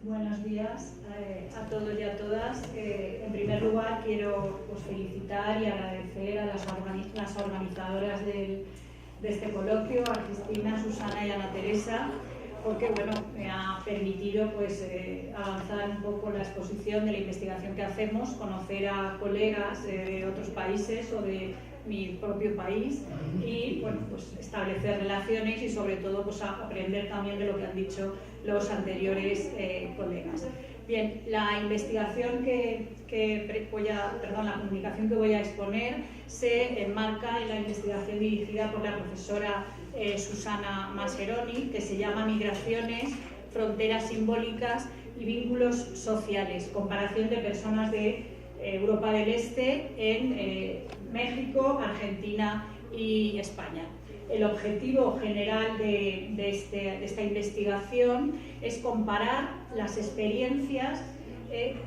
Buenos días a todos y a todas. En primer lugar, quiero felicitar y agradecer a las organizadoras de este coloquio, a Cristina, Susana y Ana Teresa, porque me ha permitido avanzar un poco la exposición de la investigación que hacemos, conocer a colegas de otros países o de mi propio país y establecer relaciones y sobre todo aprender también de lo que han dicho los anteriores colegas. Bien, la investigación la comunicación que voy a exponer se enmarca en la investigación dirigida por la profesora Susana Mascheroni, que se llama Migraciones, fronteras simbólicas y vínculos sociales, comparación de personas de Europa del Este en México, Argentina y España. El objetivo general de esta investigación es comparar las experiencias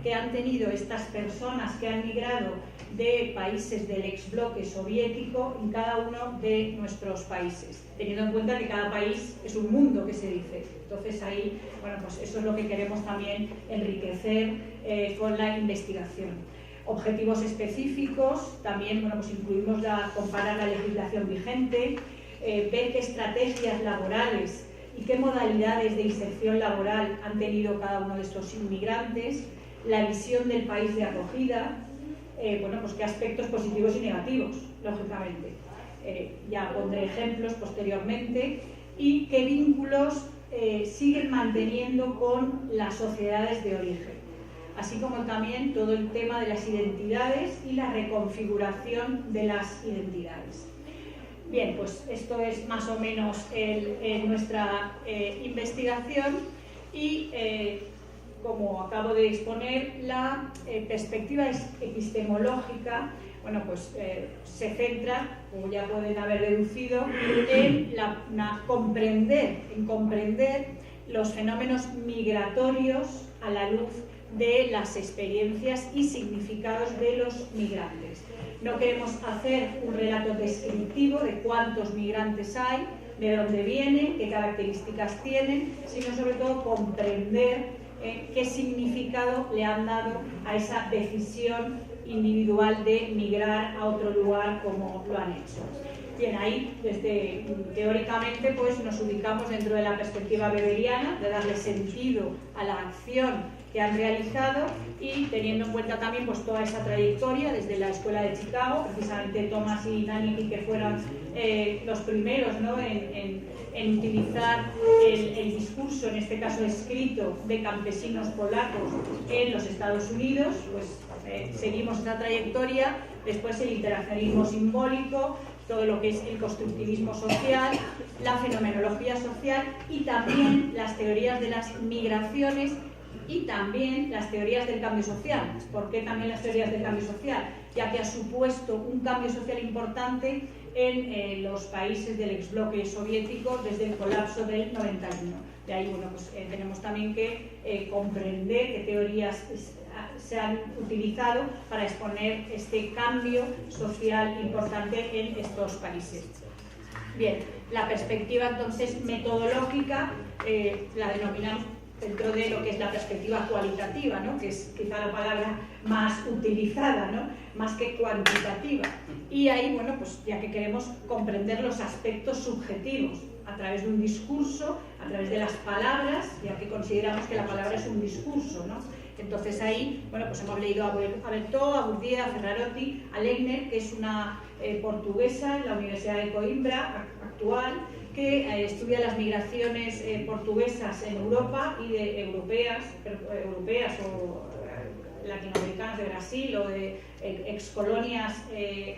que han tenido estas personas que han migrado de países del exbloque soviético en cada uno de nuestros países, teniendo en cuenta que cada país es un mundo, que se dice. Entonces ahí, eso es lo que queremos también enriquecer con la investigación. Objetivos específicos, también incluimos comparar la legislación vigente, ver qué estrategias laborales y qué modalidades de inserción laboral han tenido cada uno de estos inmigrantes, la visión del país de acogida, qué aspectos positivos y negativos, lógicamente. Ya pondré ejemplos posteriormente, y qué vínculos siguen manteniendo con las sociedades de origen, así como también todo el tema de las identidades y la reconfiguración de las identidades. Bien, esto es más o menos nuestra investigación y, como acabo de exponer, la perspectiva epistemológica se centra, como ya pueden haber deducido, en comprender los fenómenos migratorios a la luz de las experiencias y significados de los migrantes. No queremos hacer un relato descriptivo de cuántos migrantes hay, de dónde vienen, qué características tienen, sino sobre todo comprender qué significado le han dado a esa decisión individual de migrar a otro lugar como lo han hecho. Bien, ahí teóricamente nos ubicamos dentro de la perspectiva weberiana, de darle sentido a la acción que han realizado, y teniendo en cuenta también toda esa trayectoria desde la Escuela de Chicago, precisamente Thomas y Nanicky, que fueron los primeros en utilizar el discurso, en este caso escrito, de campesinos polacos en los Estados Unidos. Seguimos esa trayectoria. Después el interaccionismo simbólico, todo lo que es el constructivismo social, la fenomenología social y también las teorías de las migraciones y también las teorías del cambio social. ¿Por qué también las teorías del cambio social? Ya que ha supuesto un cambio social importante en los países del exbloque soviético desde el colapso del 91. De ahí tenemos también que comprender qué teorías se han utilizado para exponer este cambio social importante en estos países. Bien, la perspectiva entonces metodológica la denominamos dentro de lo que es la perspectiva cualitativa, ¿no? Que es quizá la palabra más utilizada, ¿no? Más que cuantitativa. Y ahí, ya que queremos comprender los aspectos subjetivos a través de un discurso, a través de las palabras, ya que consideramos que la palabra es un discurso, ¿no? Entonces ahí, hemos leído a Bertó, a Bourdieu, a Ferrarotti, a Legner, que es una portuguesa en la Universidad de Coimbra actual, que estudia las migraciones portuguesas en Europa y de europeas o latinoamericanas de Brasil o de excolonias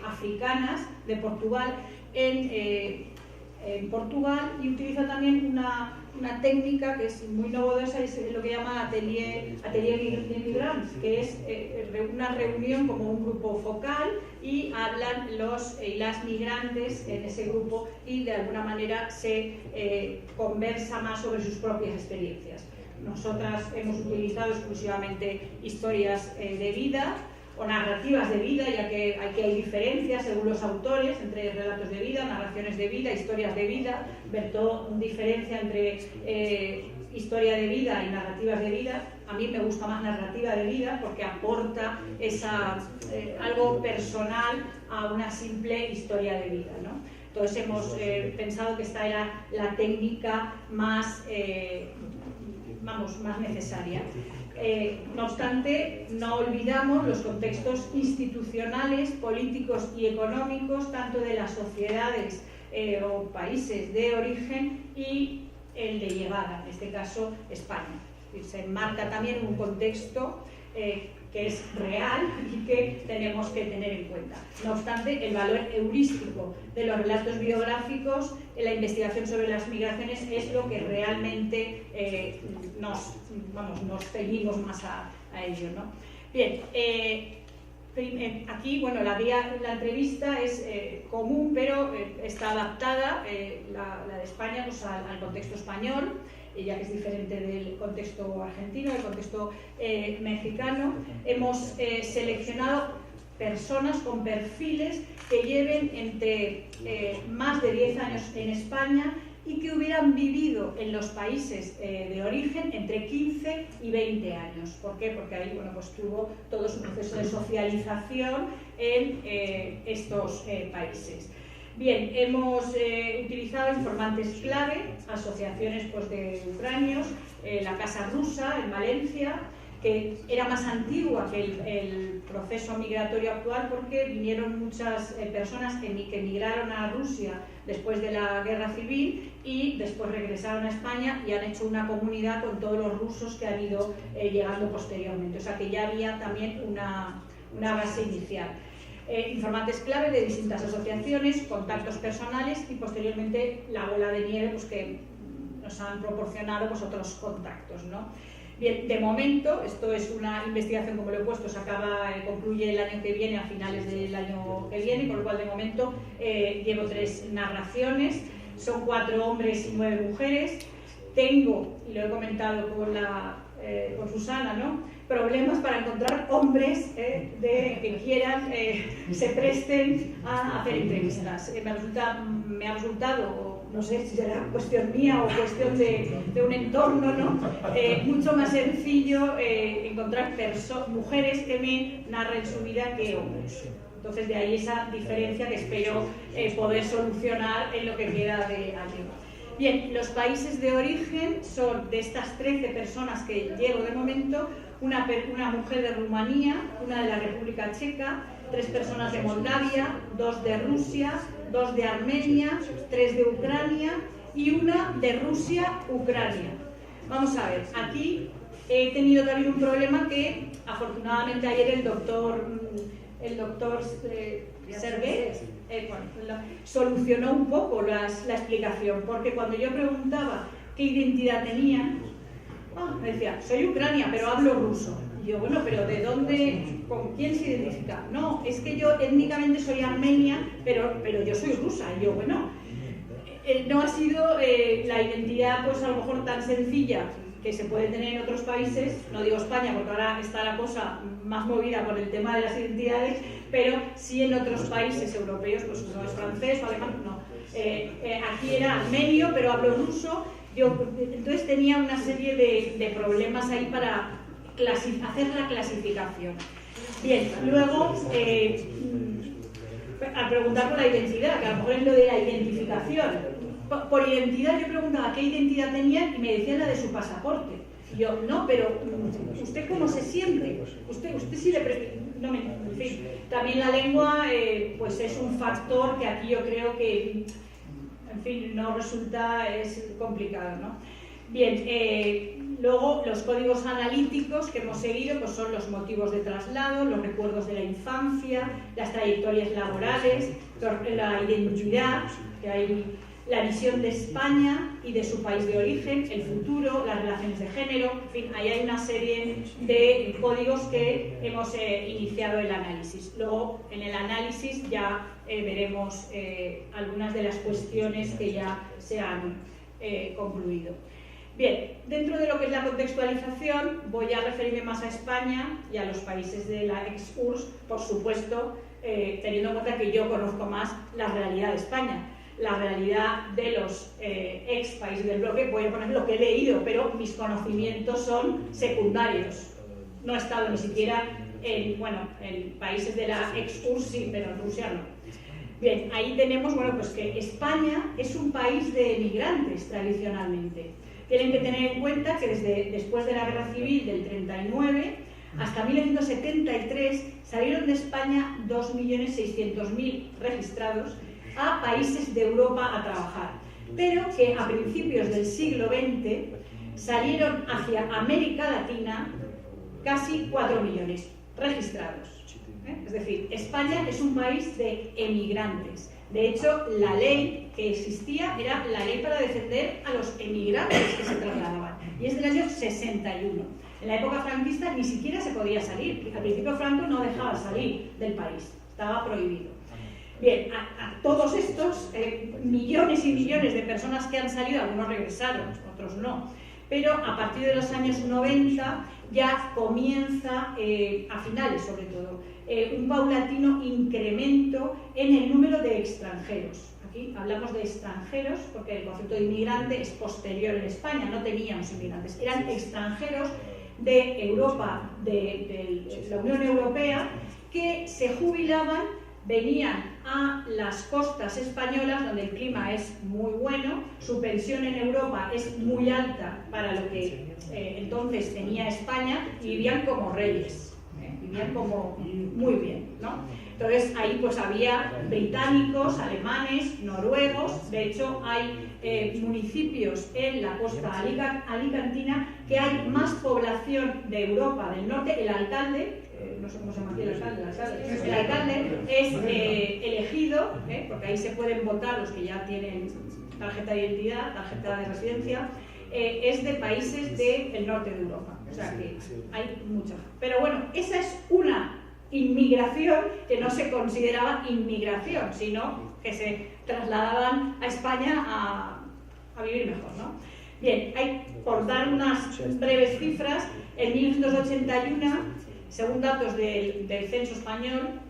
africanas de Portugal en Portugal, y utiliza también una técnica que es muy novedosa, es lo que llama atelier migrants, que es una reunión como un grupo focal, y hablan los y las migrantes en ese grupo, y de alguna manera se conversa más sobre sus propias experiencias. Nosotras hemos utilizado exclusivamente historias de vida o narrativas de vida, ya que aquí hay diferencias según los autores entre relatos de vida, narraciones de vida, historias de vida. Bertó diferencia entre historia de vida y narrativas de vida. A mí me gusta más narrativa de vida porque aporta algo personal a una simple historia de vida, ¿no? Entonces hemos pensado que esta era la técnica más necesaria. No obstante, no olvidamos los contextos institucionales, políticos y económicos, tanto de las sociedades o países de origen y el de llegada, en este caso España. Se enmarca también un contexto que es real y que tenemos que tener en cuenta. No obstante, el valor heurístico de los relatos biográficos en la investigación sobre las migraciones es lo que realmente nos ceñimos más a ello, ¿no? Bien, aquí, bueno, la entrevista es común, pero está adaptada, la de España, pues, al contexto español, ya que es diferente del contexto argentino, del contexto mexicano. Hemos seleccionado personas con perfiles que lleven entre más de 10 años en España y que hubieran vivido en los países de origen entre 15 y 20 años. ¿Por qué? Porque ahí, bueno, pues tuvo todo su proceso de socialización en estos países. Bien, hemos utilizado informantes clave, asociaciones, pues, de ucranios, la Casa Rusa en Valencia, que era más antigua que el proceso migratorio actual porque vinieron muchas personas que migraron a Rusia después de la Guerra Civil y después regresaron a España y han hecho una comunidad con todos los rusos que han ido llegando posteriormente. O sea que ya había también una base inicial. Informantes clave de distintas asociaciones, contactos personales y posteriormente la bola de nieve, pues, que nos han proporcionado, pues, otros contactos, ¿no? Bien, de momento, esto es una investigación, como lo he puesto, concluye el año que viene, a finales del año que viene, con lo cual de momento llevo 3 narraciones, son 4 hombres y 9 mujeres. Tengo, y lo he comentado con Susana, ¿no?, problemas para encontrar hombres que quieran, se presten a hacer entrevistas. Me ha resultado, no sé si será cuestión mía o cuestión de un entorno, ¿no?, mucho más sencillo encontrar mujeres que me narren su vida que hombres. Entonces, de ahí esa diferencia que espero poder solucionar en lo que queda de año. Bien, los países de origen son, de estas 13 personas que llevo de momento, una mujer de Rumanía, una de la República Checa, 3 personas de Moldavia, 2 de Rusia, 2 de Armenia, 3 de Ucrania y una de Rusia-Ucrania. Vamos a ver, aquí he tenido también un problema que afortunadamente ayer el doctor Sergey solucionó un poco la explicación, porque cuando yo preguntaba qué identidad tenía, me decía, soy ucrania, pero hablo ruso. Y yo, bueno, pero ¿de dónde, con quién se identifica? No, es que yo étnicamente soy armenia, pero yo soy rusa. Y yo, bueno, no ha sido la identidad, pues, a lo mejor tan sencilla que se puede tener en otros países, no digo España porque ahora está la cosa más movida por el tema de las identidades, pero sí en otros países europeos, pues no es francés o alemán, no. Aquí era armenio, pero hablo ruso. Entonces tenía una serie de problemas ahí para hacer la clasificación. Bien, luego, al preguntar por la identidad, que a lo mejor es lo de la identificación, por identidad yo preguntaba qué identidad tenía y me decían la de su pasaporte. Y yo, no, pero ¿usted cómo se siente? Usted sí le... No, en fin, también la lengua pues es un factor que aquí yo creo que, en fin, no resulta, es complicado, ¿no? Bien, luego los códigos analíticos que hemos seguido pues son los motivos de traslado, los recuerdos de la infancia, las trayectorias laborales, la identidad, que hay la visión de España y de su país de origen, el futuro, las relaciones de género, en fin, ahí hay una serie de códigos que hemos iniciado el análisis. Luego, en el análisis ya veremos algunas de las cuestiones que ya se han concluido. Bien, dentro de lo que es la contextualización, voy a referirme más a España y a los países de la ex-URSS, por supuesto, teniendo en cuenta que yo conozco más la realidad de España. La realidad de los ex países del bloque, voy a poner lo que he leído, pero mis conocimientos son secundarios. No he estado ni siquiera en países de la ex-URSS, sí, pero en Rusia no. Bien, ahí tenemos, pues que España es un país de emigrantes tradicionalmente. Tienen que tener en cuenta que después de la Guerra Civil del 39 hasta 1973 salieron de España 2.600.000 registrados a países de Europa a trabajar, pero que a principios del siglo XX salieron hacia América Latina casi 4 millones registrados. Es decir, España es un país de emigrantes. De hecho, la ley que existía era la ley para defender a los emigrantes que se trasladaban, y es del año 61. En la época franquista ni siquiera se podía salir. Al principio Franco no dejaba salir del país, estaba prohibido. Bien, a todos estos millones y millones de personas que han salido, algunos regresaron, otros no, pero a partir de los años 90 ya comienza, a finales sobre todo, un paulatino incremento en el número de extranjeros. Aquí hablamos de extranjeros porque el concepto de inmigrante es posterior en España, no teníamos inmigrantes, eran extranjeros de Europa, de la Unión Europea, que se jubilaban, venían a las costas españolas, donde el clima es muy bueno, su pensión en Europa es muy alta para lo que entonces tenía España, y vivían como reyes, vivían como muy bien, ¿no? Entonces ahí pues había británicos, alemanes, noruegos. De hecho hay municipios en la costa alicantina que hay más población de Europa del norte. El alcalde, no sé cómo se llama aquí el alcalde es elegido, porque ahí se pueden votar los que ya tienen tarjeta de identidad, tarjeta de residencia, es de países del norte de Europa. O sea que hay mucha. Pero bueno, esa es una inmigración que no se consideraba inmigración, sino que se trasladaban a España a vivir mejor, ¿no? Bien, por dar unas breves cifras, en 1981, según datos del censo español,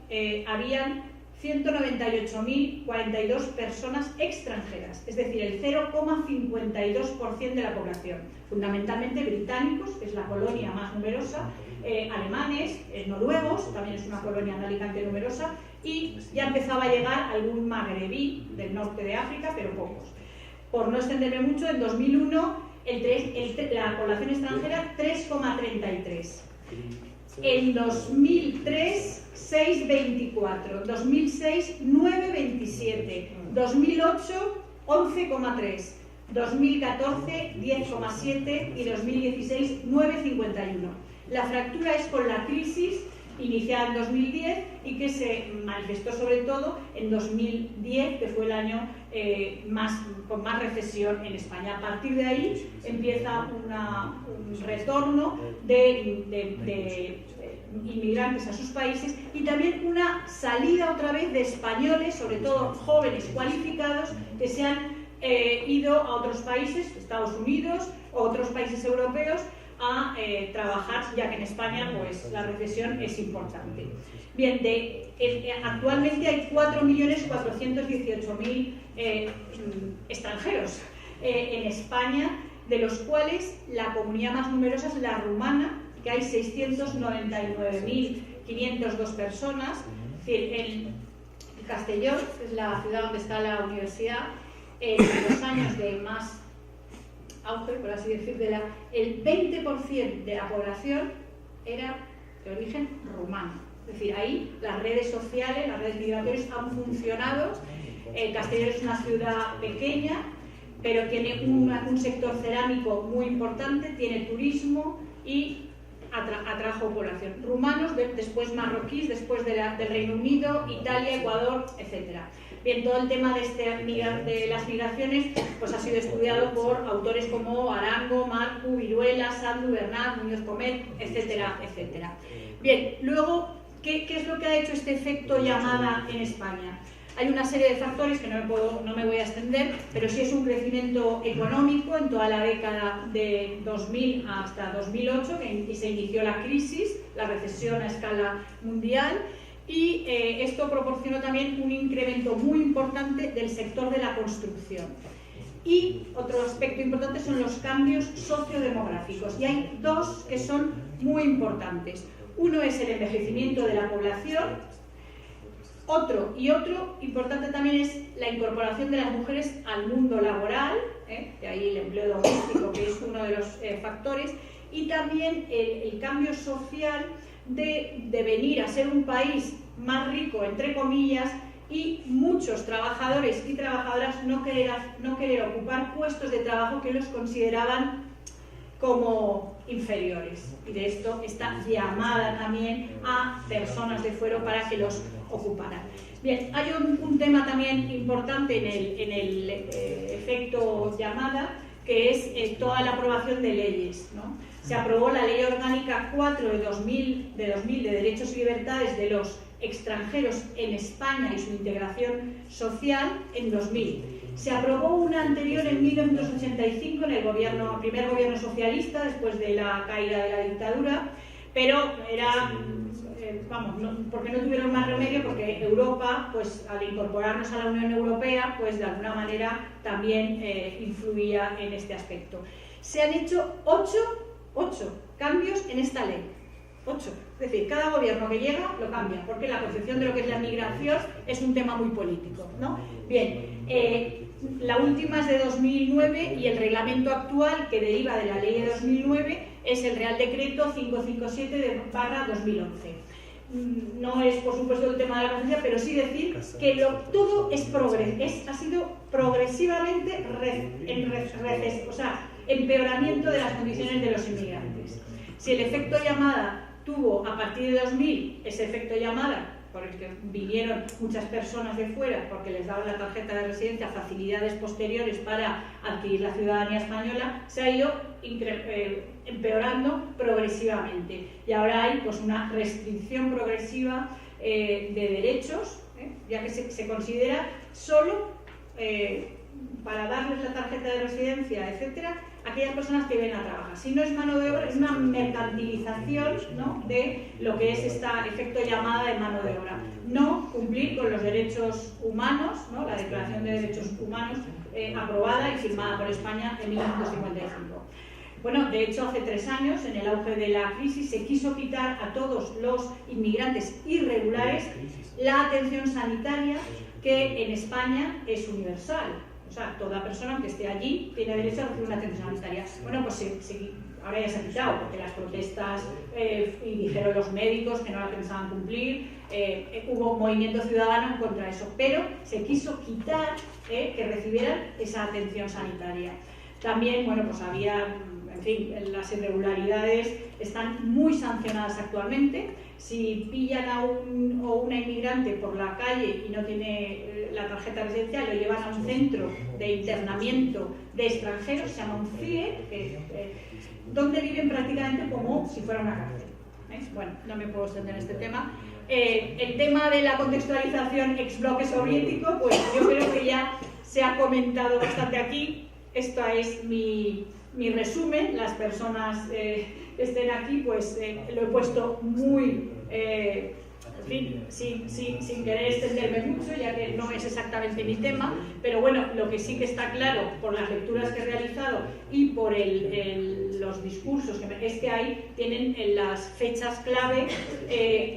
habían 198.042 personas extranjeras, es decir, el 0,52% de la población, fundamentalmente británicos, que es la colonia más numerosa, alemanes, noruegos, también es una colonia en Alicante numerosa, y ya empezaba a llegar algún magrebí del norte de África, pero pocos. Por no extenderme mucho, en 2001 la población extranjera 3,33. En 2003, 6,24. 2006, 9,27. 2008, 11,3. 2014, 10,7. Y 2016, 9,51. La fractura es con la crisis iniciada en 2010 y que se manifestó sobre todo en 2010, que fue el año con más recesión en España. A partir de ahí empieza un retorno de inmigrantes a sus países y también una salida otra vez de españoles, sobre todo jóvenes cualificados, que se han ido a otros países, Estados Unidos o otros países europeos, a trabajar, ya que en España pues la recesión es importante. Bien, actualmente hay 4.418.000 extranjeros en España, de los cuales la comunidad más numerosa es la rumana, que hay 699.502 personas. Es decir, en Castellón, que es la ciudad donde está la universidad, en los años de más auge, por así decir, el 20% de la población era de origen rumano. Es decir, ahí las redes sociales, las redes migratorias han funcionado. Castellón es una ciudad pequeña, pero tiene un sector cerámico muy importante, tiene turismo y atrajo población. Rumanos, después marroquíes, después del Reino Unido, Italia, Ecuador, etc. Bien, todo el tema de las migraciones pues ha sido estudiado por autores como Arango, Marcu, Viruela, Sandu, Bernat, Muñoz Comet, etcétera, etcétera. Bien, luego, ¿qué es lo que ha hecho este efecto llamada en España? Hay una serie de factores que no me voy a extender, pero sí es un crecimiento económico en toda la década de 2000 hasta 2008, que se inició la crisis, la recesión a escala mundial, y esto proporcionó también un incremento muy importante del sector de la construcción. Y otro aspecto importante son los cambios sociodemográficos, y hay dos que son muy importantes. Uno es el envejecimiento de la población. Otro importante también es la incorporación de las mujeres al mundo laboral, de ahí el empleo doméstico, que es uno de los factores, y también el cambio social de venir a ser un país más rico, entre comillas, y muchos trabajadores y trabajadoras no querer ocupar puestos de trabajo que los consideraban como inferiores. Y de esto está llamada también a personas de fuera para que los ocuparan. Bien, hay un tema también importante en el efecto llamada, que es toda la aprobación de leyes, ¿no? Se aprobó la Ley Orgánica 4 de 2000 de Derechos y Libertades de los extranjeros en España y su integración social en 2000. Se aprobó una anterior en 1985 en el primer gobierno socialista, después de la caída de la dictadura, pero era, porque no tuvieron más remedio, porque Europa, pues al incorporarnos a la Unión Europea, pues de alguna manera también influía en este aspecto. Se han hecho 8 cambios en esta ley. 8. Es decir, cada gobierno que llega lo cambia, porque la concepción de lo que es la migración es un tema muy político, ¿no? Bien, la última es de 2009 y el reglamento actual que deriva de la ley de 2009 es el Real Decreto 557/2011. No es, por supuesto, el tema de la conciencia, pero sí decir que todo ha sido progresivamente empeoramiento de las condiciones de los inmigrantes. Si el efecto llamada tuvo a partir de 2000 ese efecto llamada, por el que vinieron muchas personas de fuera porque les daban la tarjeta de residencia, facilidades posteriores para adquirir la ciudadanía española, se ha ido empeorando progresivamente. Y ahora hay pues una restricción progresiva de derechos, ya que se considera solo para darles la tarjeta de residencia, etcétera, aquellas personas que vienen a trabajar. Si no es mano de obra, es una mercantilización, ¿no?, de lo que es este efecto llamada de mano de obra. No cumplir con los derechos humanos, ¿no?, la Declaración de Derechos Humanos aprobada y firmada por España en 1955. Bueno, de hecho, hace 3 años, en el auge de la crisis, se quiso quitar a todos los inmigrantes irregulares la atención sanitaria, que en España es universal. O sea, toda persona que esté allí tiene derecho a recibir una atención sanitaria. Bueno, pues ahora ya se ha quitado, porque las protestas y dijeron los médicos que no la pensaban cumplir, hubo movimiento ciudadano en contra de eso, pero se quiso quitar que recibieran esa atención sanitaria. También, bueno, pues había, en fin, las irregularidades están muy sancionadas actualmente. Si pillan a una inmigrante por la calle y no tiene la tarjeta residencial, lo llevan a un centro de internamiento de extranjeros, se llama un CIE, donde viven prácticamente como si fuera una cárcel. Bueno, no me puedo extender en este tema. El tema de la contextualización ex bloque soviético, pues yo creo que ya se ha comentado bastante aquí. Esto es mi resumen. Las personas que estén aquí, pues lo he puesto muy, en fin, sin querer extenderme mucho, ya que no es exactamente mi tema, pero bueno, lo que sí que está claro por las lecturas que he realizado y por los discursos es que tienen las fechas clave,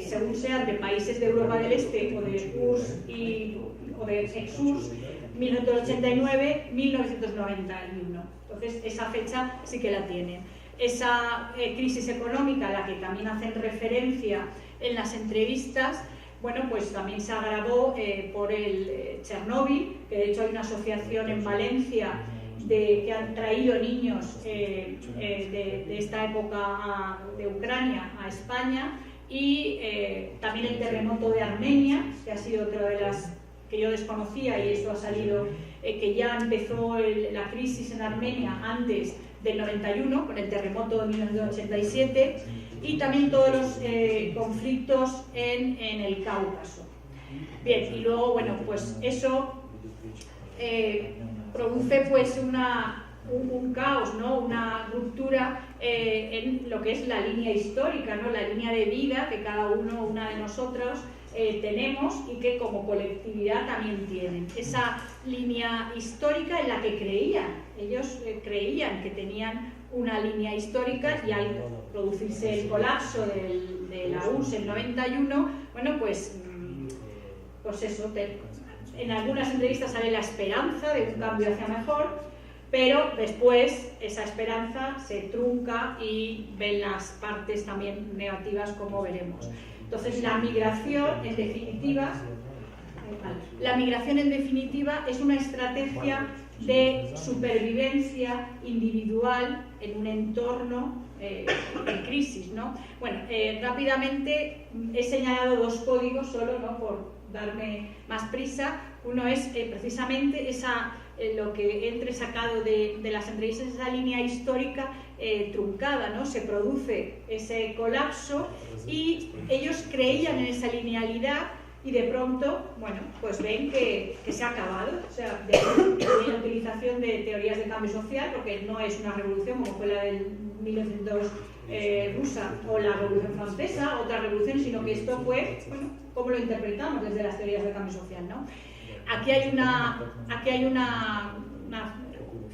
según sean de países de Europa del Este o de URSS o de ex-URSS, 1989, 1991. Entonces, esa fecha sí que la tienen. Esa crisis económica a la que también hacen referencia en las entrevistas, bueno, pues también se agravó por el Chernóbil, que de hecho hay una asociación en Valencia que han traído niños de esta época de Ucrania a España, y también el terremoto de Armenia, que ha sido otra de las que yo desconocía, y esto ha salido, que ya empezó la crisis en Armenia antes del 91, con el terremoto de 1987, y también todos los conflictos en el Cáucaso. Bien, y luego, bueno, pues eso produce pues un caos, ¿no? Una ruptura en lo que es la línea histórica, ¿no? La línea de vida que cada uno, una de nosotros tenemos y que como colectividad también tienen. Esa línea histórica en la que creían, ellos creían que tenían una línea histórica, y al producirse el colapso de la URSS en 91, bueno, pues eso, en algunas entrevistas sale la esperanza de un cambio hacia mejor, pero después esa esperanza se trunca y ven las partes también negativas, como veremos. Entonces, la migración, en definitiva, es una estrategia de supervivencia individual en un entorno de crisis, ¿no? Bueno, rápidamente he señalado dos códigos solo, ¿no? Por darme más prisa. Uno es precisamente lo que he entresacado de las entrevistas, esa línea histórica truncada, ¿no? Se produce ese colapso y ellos creían en esa linealidad, y de pronto, bueno, pues ven que se ha acabado. O sea, de la utilización de teorías de cambio social, porque no es una revolución como fue la del 1900 rusa o la Revolución Francesa, otra revolución, sino que esto fue, bueno, como lo interpretamos desde las teorías de cambio social, ¿no? Aquí hay una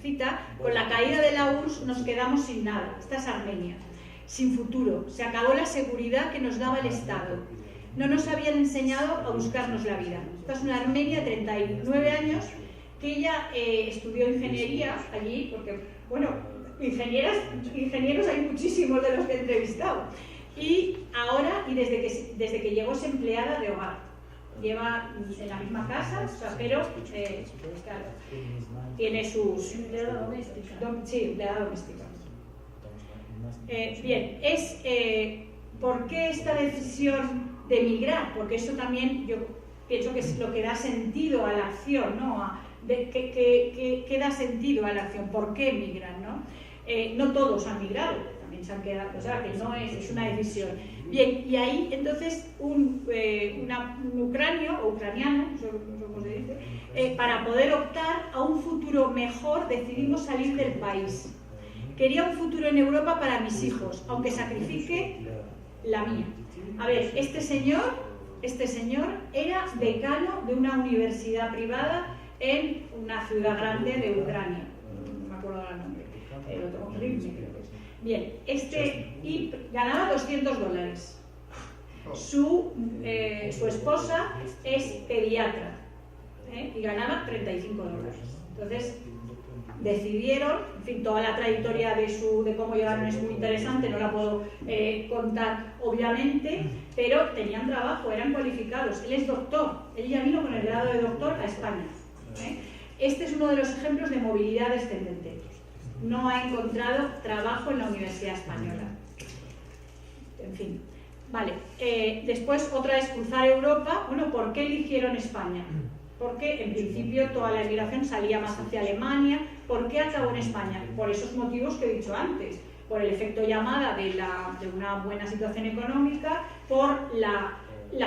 cita: con la caída de la URSS nos quedamos sin nada. Esta es Armenia, sin futuro. Se acabó la seguridad que nos daba el Estado. No nos habían enseñado a buscarnos la vida. Esta es una Armenia, 39 años, que ella estudió ingeniería allí, porque, bueno, ingenieros hay muchísimos de los que he entrevistado. Y ahora, desde que llegó, es empleada de hogar. Lleva en la misma casa, o sea, pero claro, tiene sus... Empleada doméstica. Sí, empleada doméstica. Bien, ¿por qué esta decisión de emigrar? Porque eso también yo pienso que es lo que da sentido a la acción, ¿no? ¿Qué da sentido a la acción? ¿Por qué emigran, no? No todos han migrado, también se han quedado, o sea, que no es una decisión. Bien, y ahí entonces un ucraniano, no sé cómo se dice, para poder optar a un futuro mejor, decidimos salir del país. Quería un futuro en Europa para mis hijos, aunque sacrifique la mía. A ver, este señor era decano de una universidad privada en una ciudad grande de Ucrania. No me acuerdo el nombre. Lo tengo horrible, creo que es. Bien, y ganaba $200. Su esposa es pediatra, y ganaba $35. Entonces decidieron, en fin, toda la trayectoria de cómo llegaron es muy interesante, no la puedo contar obviamente, pero tenían trabajo, eran cualificados. Él es doctor, él ya vino con el grado de doctor a España. Este es uno de los ejemplos de movilidad descendente. No ha encontrado trabajo en la Universidad Española. En fin, vale. Después, otra es cruzar Europa. Bueno, ¿por qué eligieron España? Porque en principio toda la emigración salía más hacia Alemania. ¿Por qué acabó en España? Por esos motivos que he dicho antes. Por el efecto llamada de una buena situación económica, por la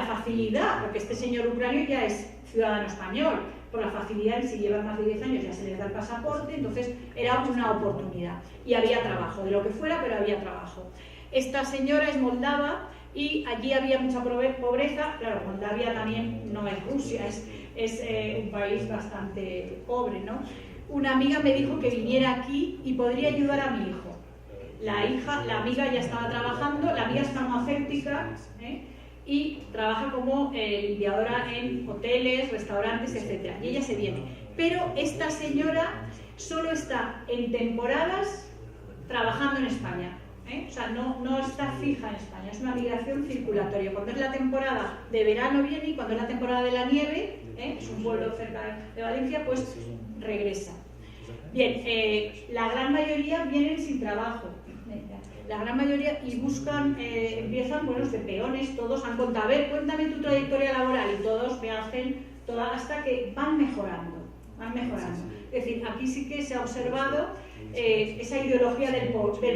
facilidad, porque este señor ucranio ya es ciudadano español, por la facilidad en si llevan más de 10 años ya se les da el pasaporte, entonces era una oportunidad. Y había trabajo, de lo que fuera, pero había trabajo. Esta señora es moldava y allí había mucha pobreza. Claro, Moldavia también no es Rusia, es un país bastante pobre, ¿no? Una amiga me dijo que viniera aquí y podría ayudar a mi hijo. La amiga ya estaba trabajando, la amiga es farmacéutica, y trabaja como limpiadora en hoteles, restaurantes, etc. Y ella se viene. Pero esta señora solo está en temporadas trabajando en España. O sea, no está fija en España, es una migración circulatoria. Cuando es la temporada de verano viene, y cuando es la temporada de la nieve, es un pueblo cerca de Valencia, pues regresa. Bien, la gran mayoría vienen sin trabajo. La gran mayoría, y buscan, empiezan, bueno, de peones, todos han contado, a ver, cuéntame tu trayectoria laboral, y todos me hacen toda, hasta que van mejorando. Es decir, aquí sí que se ha observado esa ideología del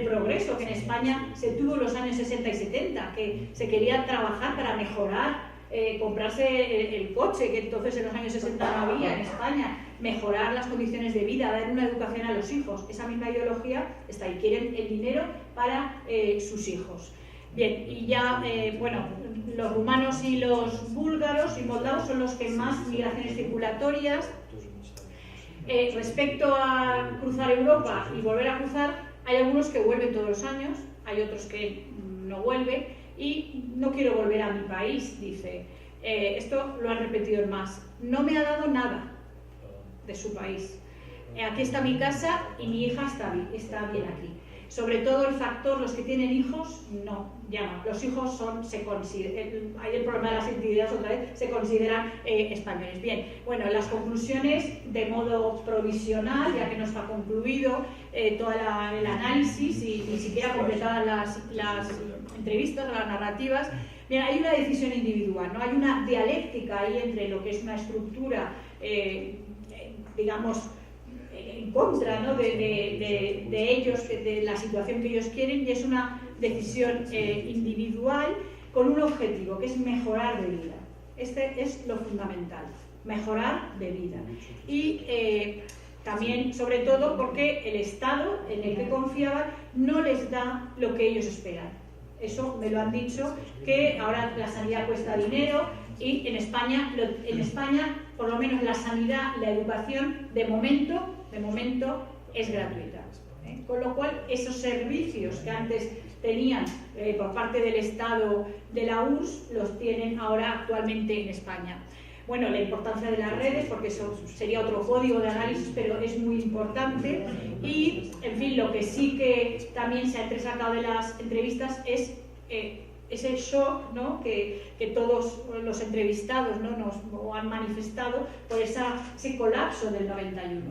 progreso que en España se tuvo en los años 60 y 70, que se quería trabajar para mejorar comprarse el coche, que entonces en los años 60 no había en España, mejorar las condiciones de vida, dar una educación a los hijos. Esa misma ideología está ahí, quieren el dinero para sus hijos. Bien, y ya, bueno, los rumanos y los búlgaros y moldavos son los que más migraciones circulatorias. Respecto a cruzar Europa y volver a cruzar, hay algunos que vuelven todos los años, hay otros que no vuelven, y no quiero volver a mi país, dice. Esto lo han repetido en más. No me ha dado nada de su país. Aquí está mi casa y mi hija está bien aquí. Sobre todo el factor, los que tienen hijos, no, ya no. Los hijos hay el problema de las identidades otra vez, se consideran españoles. Bien, bueno, las conclusiones de modo provisional, ya que no está concluido todo el análisis y ni siquiera completadas las entrevistas, las narrativas. Bien, hay una decisión individual, ¿no? Hay una dialéctica ahí entre lo que es una estructura, digamos, en contra, ¿no? de ellos, de la situación que ellos quieren, y es una decisión individual con un objetivo, que es mejorar de vida. Este es lo fundamental, mejorar de vida. Y también, sobre todo, porque el Estado en el que confiaban no les da lo que ellos esperan. Eso me lo han dicho, que ahora la sanidad cuesta dinero, y en España, por lo menos la sanidad, la educación, de momento es gratuita. Con lo cual, esos servicios que antes tenían por parte del Estado de la URSS, los tienen ahora actualmente en España. Bueno, la importancia de las redes, porque eso sería otro código de análisis, pero es muy importante. Y, en fin, lo que sí que también se ha entresacado de las entrevistas es ese shock, ¿no? que todos los entrevistados, ¿no? nos han manifestado por ese colapso del 91.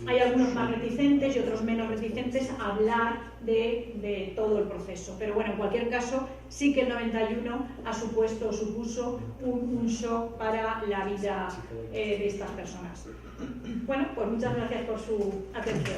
Hay algunos más reticentes y otros menos reticentes a hablar de todo el proceso, pero bueno, en cualquier caso sí que el 91 supuso un shock para la vida de estas personas. Bueno, pues muchas gracias por su atención.